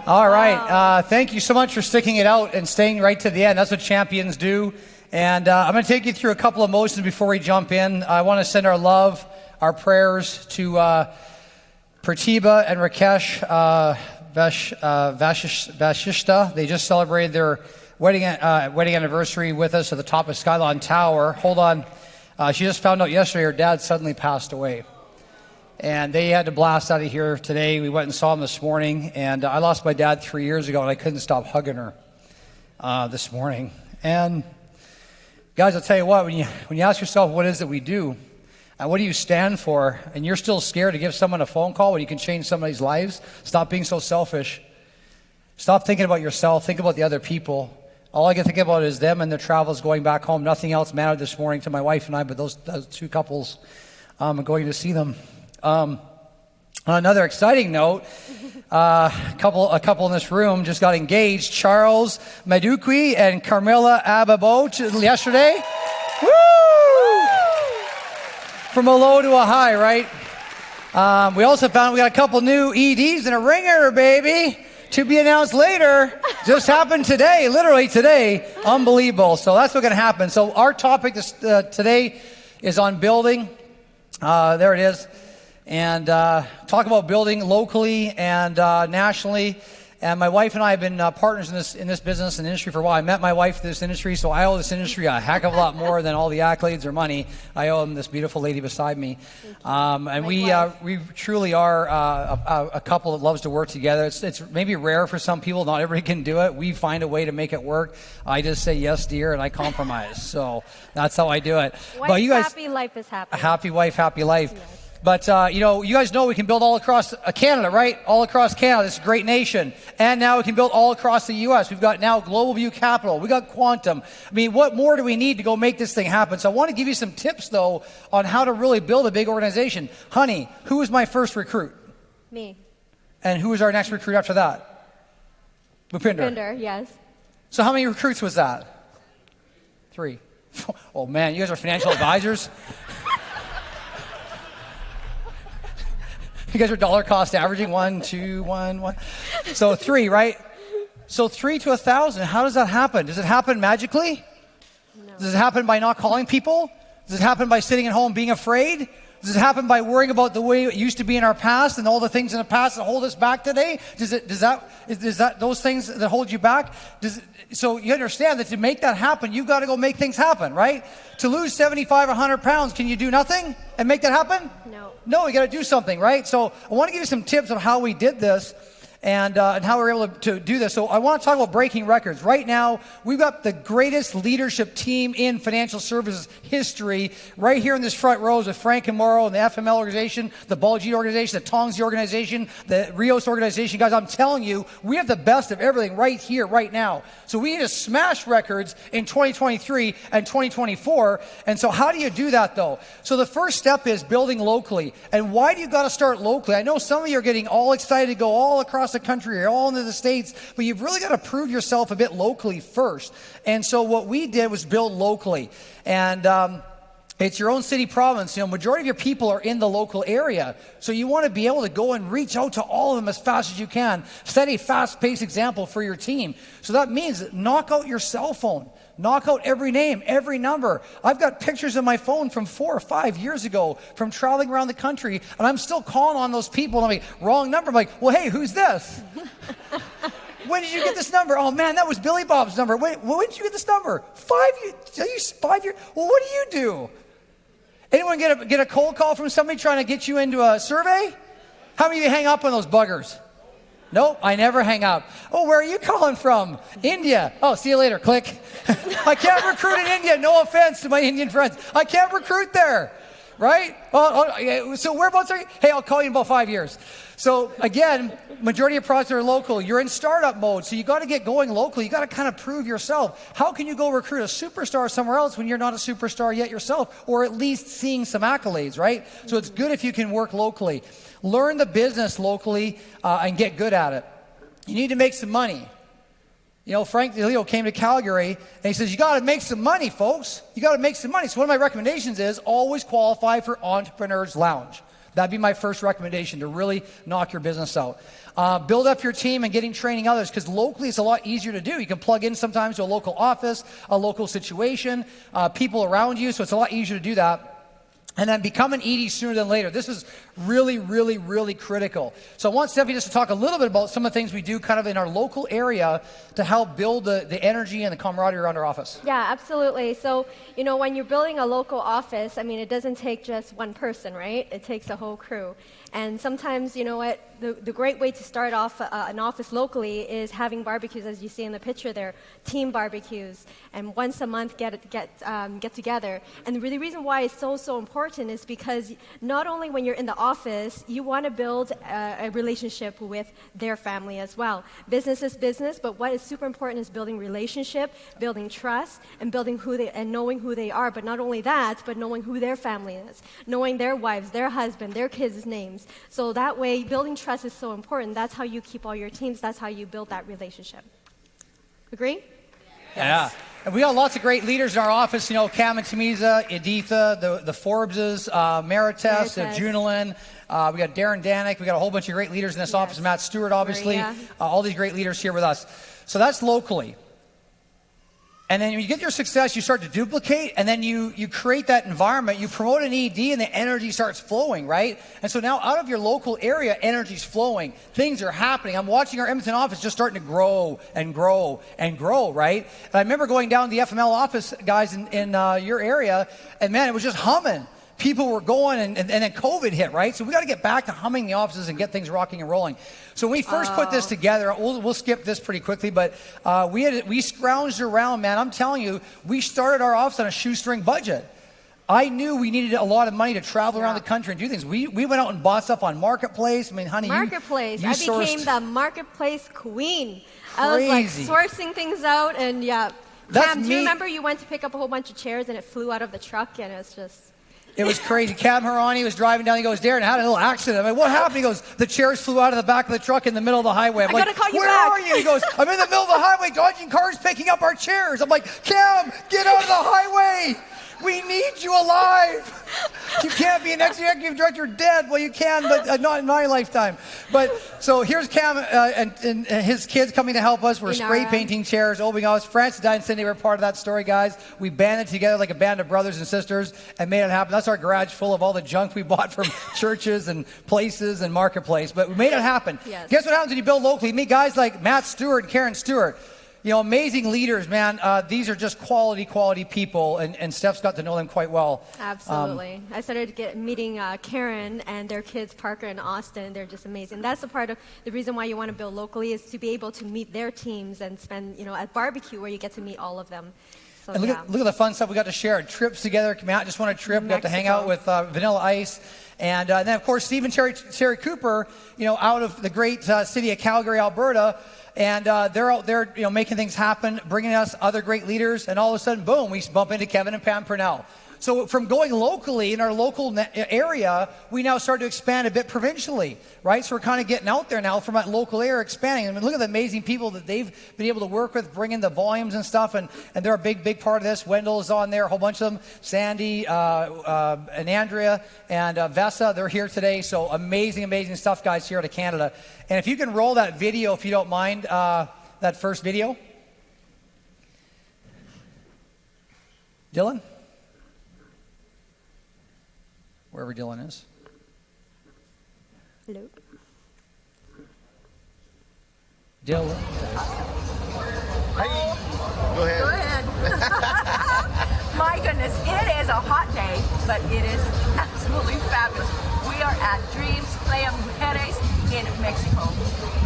All right. Thank you so much for sticking it out and staying right to the end. That's what champions do. And I'm going to take you through a couple of emotions before we jump in. I want to send our love, our prayers to Pratibha and Rakesh Vashishta. They just celebrated their wedding anniversary with us at the top of Skylon Tower. Hold on. She just found out yesterday her dad suddenly passed away. And they had to blast out of here today. We went and saw him this morning. And I lost my dad 3 years ago, and I couldn't stop hugging her this morning. And guys, I'll tell you what, when you ask yourself what is it we do, and what do you stand for, and you're still scared to give someone a phone call when you can change somebody's lives, stop being so selfish. Stop thinking about yourself. Think about the other people. All I can think about is them and their travels going back home. Nothing else mattered this morning to my wife and I, but those two couples, going to see them. On another exciting note, a couple in this room just got engaged. Charles Madukwi and Carmela Ababo yesterday. Woo! From a low to a high, right? We also found we got a couple new EDs and a ringer, baby, to be announced later. Just happened today, literally today. Unbelievable. So that's what's going to happen. So our topic today is on building. There it is. And talk about building locally and nationally. And my wife and I have been partners in this business and industry for a while. I met my wife in this industry, so I owe this industry a heck of a lot more than all the accolades or money. I owe this beautiful lady beside me. And we truly are a couple that loves to work together. It's maybe rare for some people. Not everybody can do it. We find a way to make it work. I just say yes, dear, and I compromise. So that's how I do it. But you guys, happy, life is happy. A happy wife, happy life. Yes. But, you guys know we can build all across Canada, right? All across Canada. This is a great nation. And now we can build all across the U.S. We've got now Global View Capital. We got Quantum. I mean, what more do we need to go make this thing happen? So I want to give you some tips, though, on how to really build a big organization. Honey, who was my first recruit? Me. And who was our next recruit after that? Bhupinder. Bhupinder, yes. So how many recruits was that? 3. Oh, man, you guys are financial advisors? You guys are dollar cost averaging 1, 2, 1, 1. So 3, right? So 3 to 1,000. How does that happen? Does it happen magically? No. Does it happen by not calling people? Does it happen by sitting at home being afraid? Does it happen by worrying about the way it used to be in our past and all the things in the past that hold us back today? Is that those things that hold you back? So you understand that to make that happen, you've got to go make things happen, right? To lose 75 or 100 pounds, can you do nothing and make that happen? No, you got to do something, right? So I want to give you some tips on how we did this and how we were able to do this. So I want to talk about breaking records. Right now, we've got the greatest leadership team in financial services history right here in this front rows with Frank and Morrow and the FML organization, the Baljeet organization, the Tongzi organization, the Rios organization. Guys, I'm telling you, we have the best of everything right here, right now. So we need to smash records in 2023 and 2024. And so how do you do that, though? So the first step is building locally. And why do you got to start locally? I know some of you are getting all excited to go all across the country or all into the States, but you've really got to prove yourself a bit locally first. And so what we did was build locally. And it's your own city province. Majority of your people are in the local area. So you want to be able to go and reach out to all of them as fast as you can. Set a fast-paced example for your team. So that means knock out your cell phone. Knock out every name, every number. I've got pictures on my phone from 4 or 5 years ago from traveling around the country, and I'm still calling on those people. And I'm like, wrong number. I'm like, well, hey, who's this? When did you get this number? Oh, man, that was Billy Bob's number. Wait, when did you get this number? 5 years? 5 years? Well, what do you do? Anyone get a cold call from somebody trying to get you into a survey? How many of you hang up on those buggers? Nope, I never hang up. Oh, where are you calling from? India. Oh, see you later. Click. I can't recruit in India. No offense to my Indian friends. I can't recruit there. Right? So whereabouts are you? Hey, I'll call you in about 5 years. So again, majority of products are local. You're in startup mode, so you got to get going locally. You got to kind of prove yourself. How can you go recruit a superstar somewhere else when you're not a superstar yet yourself, or at least seeing some accolades, right? So it's good if you can work locally. Learn the business locally and get good at it. You need to make some money. Frank DeLeo came to Calgary, and he says, you got to make some money, folks. You got to make some money. So one of my recommendations is always qualify for Entrepreneurs Lounge. That'd be my first recommendation, to really knock your business out. Build up your team and getting training others, because locally it's a lot easier to do. You can plug in sometimes to a local office, a local situation, people around you, so it's a lot easier to do that. And then become an ED sooner than later. This is really, really, really critical. So I want Stephanie just to talk a little bit about some of the things we do kind of in our local area to help build the energy and the camaraderie around our office. Yeah, absolutely. So, when you're building a local office, it doesn't take just one person, right? It takes a whole crew. And sometimes, the great way to start off an office locally is having barbecues, as you see in the picture there, team barbecues, and once a month get together. And the reason why it's so important is because not only when you're in the office, you want to build a relationship with their family as well. Business is business, but what is super important is building relationship, building trust, and knowing who they are. But not only that, but knowing who their family is, knowing their wives, their husband, their kids' names. So that way, building trust is so important. That's how you keep all your teams. That's how you build that relationship. Agree? Yeah. And we got lots of great leaders in our office. Cam and Tamiza, Editha, the Forbeses, Marites, Junilin. We got Darren Danik. We got a whole bunch of great leaders in this office. Matt Stewart, obviously. All these great leaders here with us. So that's locally. And then when you get your success, you start to duplicate, and then you create that environment. You promote an ED, and the energy starts flowing, right? And so now out of your local area, energy's flowing. Things are happening. I'm watching our Edmonton office just starting to grow and grow and grow, right? And I remember going down to the FML office, guys, in your area, and man, it was just humming. People were going, and then COVID hit, right? So we got to get back to humming the offices and get things rocking and rolling. So when we first put this together, we'll skip this pretty quickly, but we scrounged around, man. I'm telling you, we started our office on a shoestring budget. I knew we needed a lot of money to travel around the country and do things. We went out and bought stuff on Marketplace. Honey, Marketplace. You I became sourced the Marketplace queen. I was like sourcing things out, and Cam, do you remember you went to pick up a whole bunch of chairs and it flew out of the truck, and it's just... It was crazy. Cam Harani was driving down. He goes, Darren, I had a little accident. I'm like, what happened? He goes, the chairs flew out of the back of the truck in the middle of the highway. I'm like, gotta call you where back. are you? He goes, I'm in the middle of the highway dodging cars picking up our chairs. I'm like, Cam, get out of the highway. We need you alive. You can't be an executive director dead. Well, you can, but not in my lifetime. But so here's Cam and his kids coming to help us. We're spray painting chairs, opening us. Francis and Cindy were part of that story, guys. We banded together like a band of brothers and sisters and made it happen. That's our garage full of all the junk we bought from churches and places and Marketplace. But we made it happen. Yes. Guess what happens when you build locally? You meet guys like Matt Stewart and Karen Stewart. Amazing leaders, man. These are just quality people, and Steph's got to know them quite well. Absolutely. I started meeting Karen and their kids, Parker and Austin. They're just amazing. That's a part of the reason why you want to build locally, is to be able to meet their teams and spend, at barbecue where you get to meet all of them. So, and look at the fun stuff we got to share. Trips together. Matt just won a trip. We got to hang out with Vanilla Ice. And then, of course, Steve and Terry Cooper, out of the great city of Calgary, Alberta. And they're out there, making things happen, bringing us other great leaders. And all of a sudden, boom, we bump into Kevin and Pam Purnell. So from going locally in our local area, we now start to expand a bit provincially, right? So we're kind of getting out there now from that local area, expanding. Look at the amazing people that they've been able to work with, bringing the volumes and stuff. And they're a big part of this. Wendell is on there, a whole bunch of them. Sandy and Andrea and Vessa, they're here today. So amazing stuff, guys, here out of Canada. And if you can roll that video, if you don't mind, that first video. Dylan? Wherever Dylan is. Hello. Dylan. Hey. Go ahead. My goodness, it is a hot day, but it is absolutely fabulous. We are at Dreams Playa Mujeres in Mexico.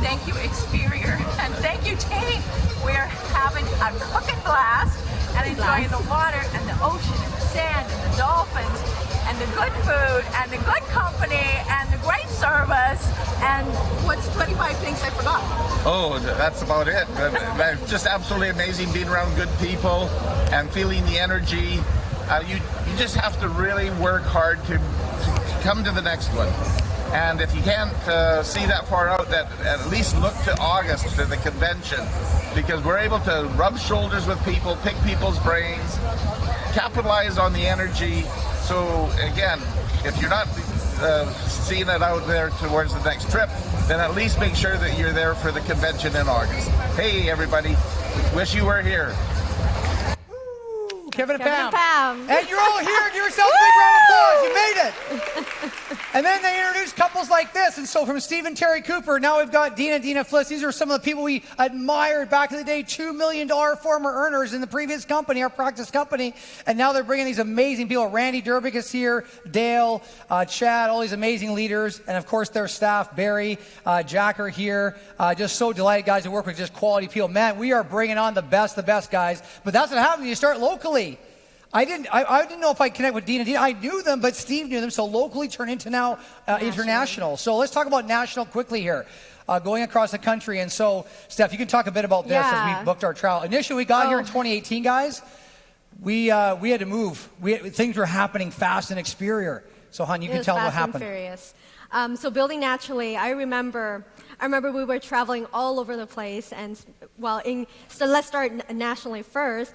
Thank you, Experior, and thank you, team. We are having a cooking blast and enjoying the water and the ocean and the sand and the dolphins and the good food and the good company and the great service. And what's 25 things I forgot? Oh, that's about it. Just absolutely amazing being around good people and feeling the energy. You just have to really work hard to come to the next one. And if you can't see that far out, that at least look to August to the convention, because we're able to rub shoulders with people, pick people's brains, capitalize on the energy. So again, if you're not seeing it out there towards the next trip, then at least make sure that you're there for the convention in August. Hey, everybody, wish you were here. Kevin and Kevin Pam. and Pam. And you're all here. Give yourselves a big round of applause. You made it. And then they introduced couples like this. And so from Steve and Terry Cooper, now we've got Dean and Dina Fliss. These are some of the people we admired back in the day, $2 million former earners in the previous company, our practice company. And now they're bringing these amazing people. Randy Derbick is here, Dale, Chad, all these amazing leaders. And of course, their staff, Barry, Jack are here. Just so delighted, guys, to work with just quality people. Man, we are bringing on the best guys. But that's what happens when you start locally. I didn't know if I'd connect with Dean and Dina. I knew them, but Steve knew them. So locally turned into now international. So let's talk about national quickly here. Going across the country. And so, Steph, you can talk a bit about this as we booked our travel. Initially, we got here in 2018, guys. We had to move. Things were happening fast in Experior. So, hon, you can tell what happened. Furious. So building naturally, I remember we were traveling all over the place, and so let's start nationally first.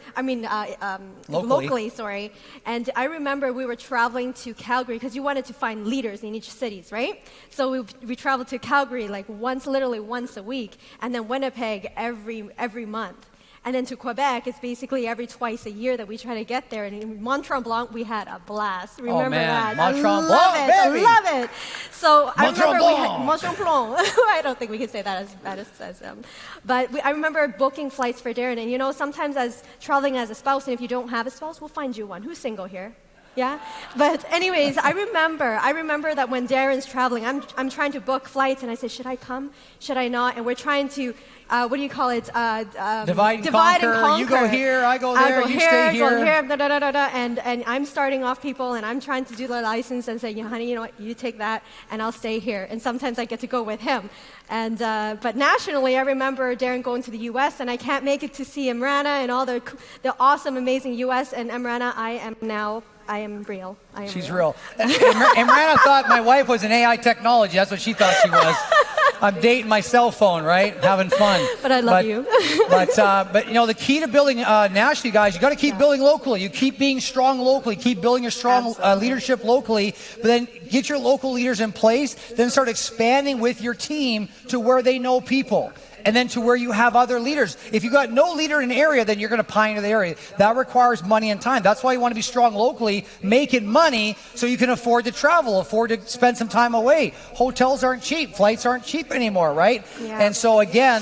Locally, sorry. And I remember we were traveling to Calgary because you wanted to find leaders in each cities, right? So we traveled to Calgary literally once a week, and then Winnipeg every month. And then to Quebec, it's basically every twice a year that we try to get there. And in Mont Tremblant, we had a blast. Remember that? Mont Tremblant, I love it. So I Mont remember we had Tremblant. Mont Tremblant. I don't think we can say that as but I remember booking flights for Darren. And sometimes as traveling as a spouse, and if you don't have a spouse, we'll find you one. Who's single here? Yeah, but anyways, I remember that when Darren's traveling, I'm trying to book flights, and I say, should I come? Should I not? And we're trying to, what do you call it? Divide and conquer. You go here, I go there, you stay here. Go here, and I'm starting off people, and I'm trying to do the license and say, honey, you know what? You take that, and I'll stay here. And sometimes I get to go with him. And but nationally, I remember Darren going to the U.S., and I can't make it to see Imrana and all the awesome, amazing U.S. and Imrana. I am real. She's real. Imrana thought my wife was an AI technology. That's what she thought she was. I'm dating my cell phone, right? Having fun. But I love you. but the key to building nationally, guys, you got to keep building locally. You keep being strong locally. Keep building your strong leadership locally. But then get your local leaders in place. Then start expanding with your team to where they know people. And then to where you have other leaders. If you've got no leader in an area, then you're going to pioneer the area. That requires money and time. That's why you want to be strong locally, making money so you can afford to travel, afford to spend some time away. Hotels aren't cheap. Flights aren't cheap anymore, right? Yeah. And so again,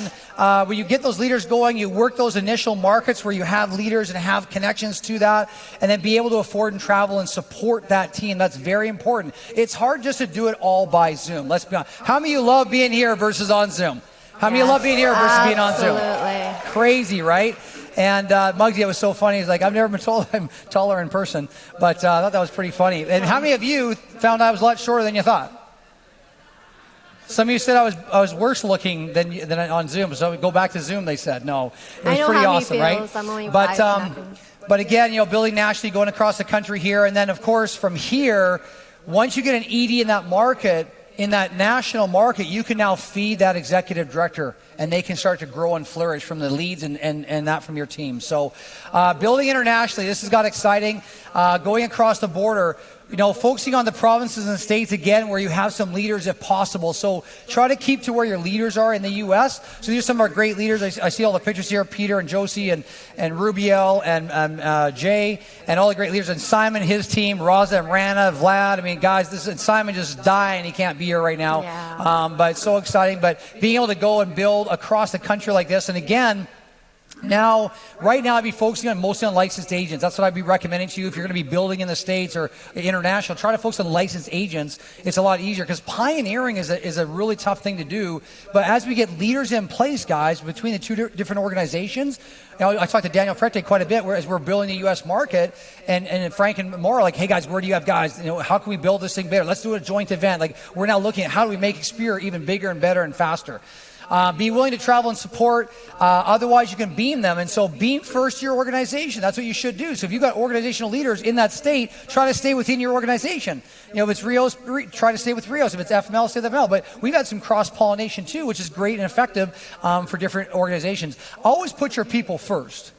when you get those leaders going, you work those initial markets where you have leaders and have connections to that, and then be able to afford and travel and support that team. That's very important. It's hard just to do it all by Zoom. Let's be honest. How many of you love being here versus on Zoom? How many of you love being here versus being on Zoom? Absolutely. Crazy, right? And Muggsy, it was so funny. He's like, I've never been told I'm taller in person. But I thought that was pretty funny. And how many of you found I was a lot shorter than you thought? Some of you said I was worse looking than on Zoom. So we go back to Zoom, they said. No, it was pretty awesome, right? I'm only but again, building nationally, going across the country here. And then, of course, from here, once you get an ED in that market, in that national market, you can now feed that executive director, and they can start to grow and flourish from the leads and that from your team. So building internationally, this has got exciting. Going across the border, focusing on the provinces and states again where you have some leaders if possible. So try to keep to where your leaders are in the U.S. So these are some of our great leaders. I see all the pictures here, Peter and Josie and Rubiel and Jay and all the great leaders. And Simon, his team, Raza and Rana, Vlad. I mean, guys, and Simon just dying. He can't be here right now. Yeah. But it's so exciting. But being able to go and build across the country like this. And again, right now, I'd be focusing mostly on licensed agents. That's what I'd be recommending to you if you're going to be building in the States or international. Try to focus on licensed agents. It's a lot easier because pioneering is a really tough thing to do. But as we get leaders in place, guys, between the two different organizations, I talked to Daniel Frette quite a bit as we're building the U.S. market, and Frank and Maura are like, hey guys, where do you have guys? How can we build this thing better? Let's do a joint event. Like, we're now looking at how do we make Experior even bigger and better and faster. Be willing to travel and support. Otherwise, you can beam them. And so beam first your organization. That's what you should do. So if you've got organizational leaders in that state, try to stay within your organization. If it's Rios, try to stay with Rios. If it's FML, stay with FML. But we've had some cross-pollination too, which is great and effective for different organizations. Always put your people first.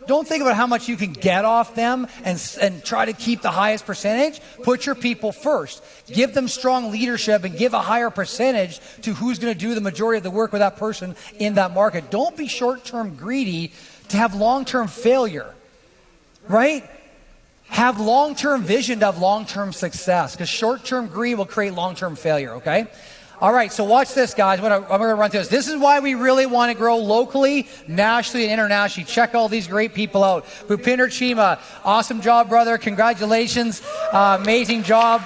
don't think about how much you can get off them and try to keep the highest percentage. Put your people first. Give them strong leadership and give a higher percentage to who's going to do the majority of the work with that person in that market. Don't be short-term greedy to have long-term failure, right? Have long-term vision to have long-term success, because short-term greed will create long-term failure, okay? All right, so watch this, guys. I'm going to run through this. This is why we really want to grow locally, nationally, and internationally. Check all these great people out. Bhupinder Chima, awesome job, brother. Congratulations. Amazing job.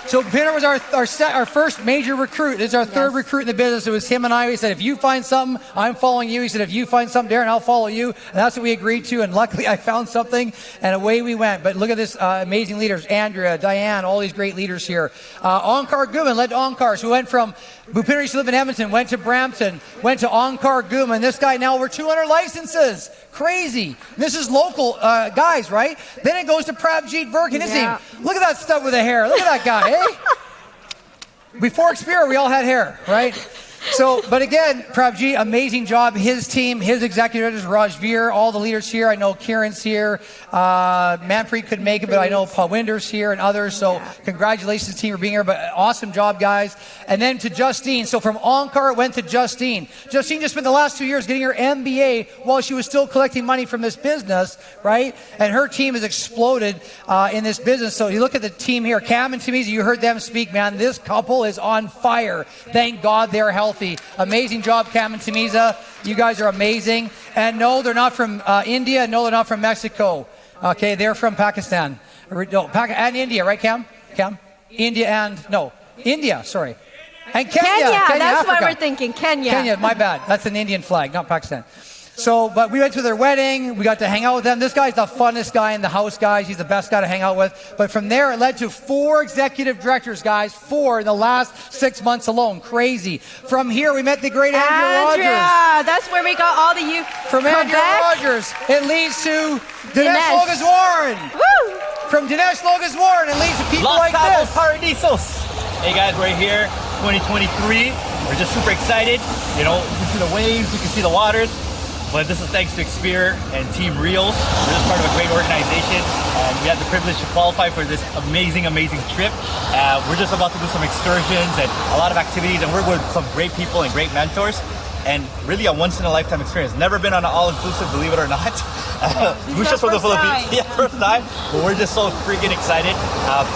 So Bhupinder was our first major recruit. This is our third recruit in the business. It was him and I. He said, if you find something, I'm following you. He said, if you find something, Darren, I'll follow you. And that's what we agreed to. And luckily, I found something, and away we went. But look at this amazing leaders. Andrea, Diane, all these great leaders here. Onkar Guman led Onkar. So we went from Bhupinder used to live in Edmonton, went to Brampton, went to Onkar Guman. This guy now over 200 licenses. Crazy. This is local guys, right? Then it goes to Prabjeet Virkin. Look at that stuff with the hair. Look at that guy, eh? Before Experior, we all had hair, right? So, but again, Prabjeet, amazing job. His team, his executives, Rajveer, all the leaders here. I know Kieran's here. Manpreet couldn't make it, but I know Pawinder's here and others. So congratulations, team, for being here. But awesome job, guys. And then to Justine. So from Onkar, it went to Justine. Justine just spent the last 2 years getting her MBA while she was still collecting money from this business, right? And her team has exploded in this business. So you look at the team here. Cam and Tamiza, you heard them speak, man. This couple is on fire. Thank God they're healthy. Amazing job, Cam and Tamiza. You guys are amazing. And no, they're not from India. No, they're not from Mexico. Okay, they're from Pakistan. No, and India, right, Cam? India sorry. And Kenya. That's Africa. what we're thinking. Kenya, my bad. That's an Indian flag, not Pakistan. So, but we went to their wedding. We got to hang out with them. This guy's the funnest guy in the house, guys. He's the best guy to hang out with. But from there, it led to 4 executive directors, guys. 4 in the last 6 months alone. Crazy. From here, we met the great Andrea Rogers. That's where we got all the youth. From Andrea Rogers, it leads to Dinesh Logas Warren. Woo! From Dinesh Logas Warren, it leads to people like this. Paradisos. Hey guys, we're here, 2023. We're just super excited. You know, you can see the waves, you can see the waters. But this is thanks to Experior and Team Reels. We're just part of a great organization, and we had the privilege to qualify for this amazing trip. We're just about to do some excursions and a lot of activities, and we're with some great people and great mentors. And really a once-in-a-lifetime experience. Never been on an all-inclusive, believe it or not. Who's just from the Philippines? Yeah, first time. But we're just so freaking excited.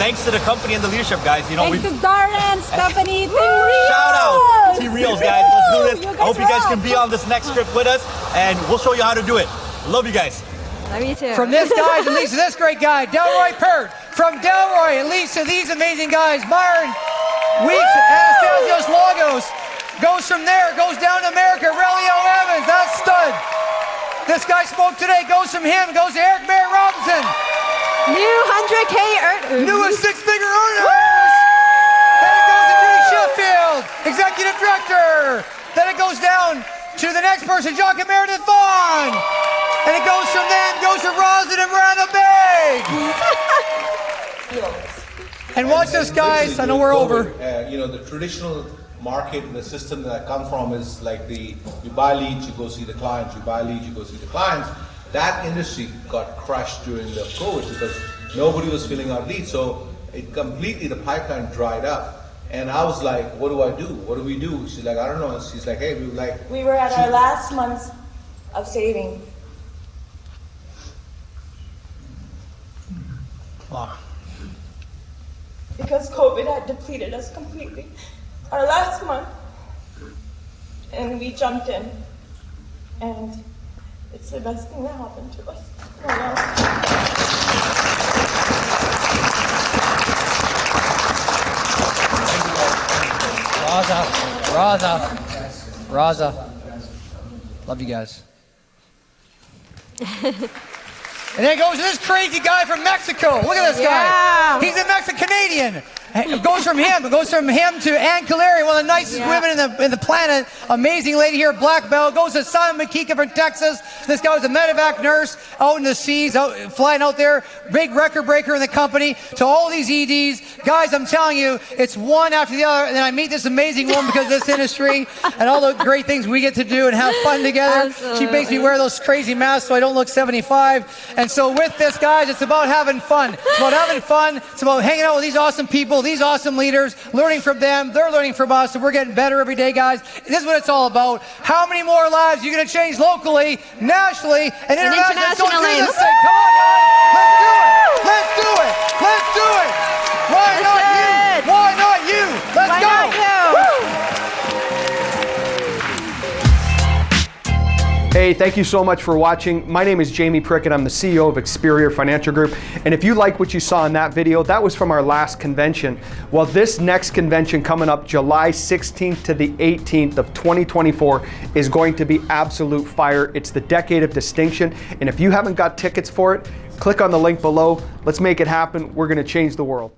Thanks to the company and the leadership, guys. You know, thanks to Darren, Stephanie, Team Reels. Shout out, Team Reels, guys. Let's do this. I hope you guys can be on this next trip with us, and we'll show you how to do it. Love you guys. Love you too. From this guy, it leads to this great guy, Delroy Pert. From Delroy, it leads to these amazing guys, Myron Weeks, Anastasios Lagos. Goes from there, goes down to America, Relio Evans, that's stud. This guy spoke today, goes from him, goes to Eric Barry Robinson. New 100K earners. Newest 6-figure earners. Then it goes to Judy Sheffield, Executive Director. Then it goes down to the next person, Jacques Meredith Vaughn. And it goes from them, goes to Rosin and Miranda Bay. And watch this, guys, I know we're over. You know, the traditional market and the system that I come from is like you buy leads, you go see the clients, you buy leads, you go see the clients. That industry got crushed during the COVID because nobody was filling out leads. So it completely, the pipeline dried up. And I was like, what do I do? What do we do? She's like, I don't know. She's like, hey, we were at our last month of saving. Wow. Because COVID had depleted us completely. Our last month, and we jumped in, and it's the best thing that happened to us. Raza. Love you guys. And then goes this crazy guy from Mexico. Look at this guy. He's a Mexican-Canadian. It goes from him. It goes from him to Ann Caleri, one of the nicest women in the planet. Amazing lady here, black belt. Goes to Simon McKeeka from Texas. This guy was a medevac nurse out in the seas, flying out there. Big record breaker in the company. To all these EDs. Guys, I'm telling you, it's one after the other. And then I meet this amazing woman because of this industry and all the great things we get to do and have fun together. Absolutely. She makes me wear those crazy masks so I don't look 75. And so with this, guys, it's about having fun. It's about having fun. It's about hanging out with these awesome people, these awesome leaders, learning from them. They're learning from us, and we're getting better every day, guys. This is what it's all about. How many more lives are you going to change locally, nationally, and internationally? Let's go do this thing. Come on, guys. Let's do it. Let's do it. Why not you? Why not you? Let's go. Hey, thank you so much for watching. My name is Jamie Prickett. I'm the CEO of Experior Financial Group. And if you like what you saw in that video, that was from our last convention. Well, this next convention coming up July 16th to the 18th of 2024 is going to be absolute fire. It's the Decade of Distinction. And if you haven't got tickets for it, click on the link below. Let's make it happen. We're going to change the world.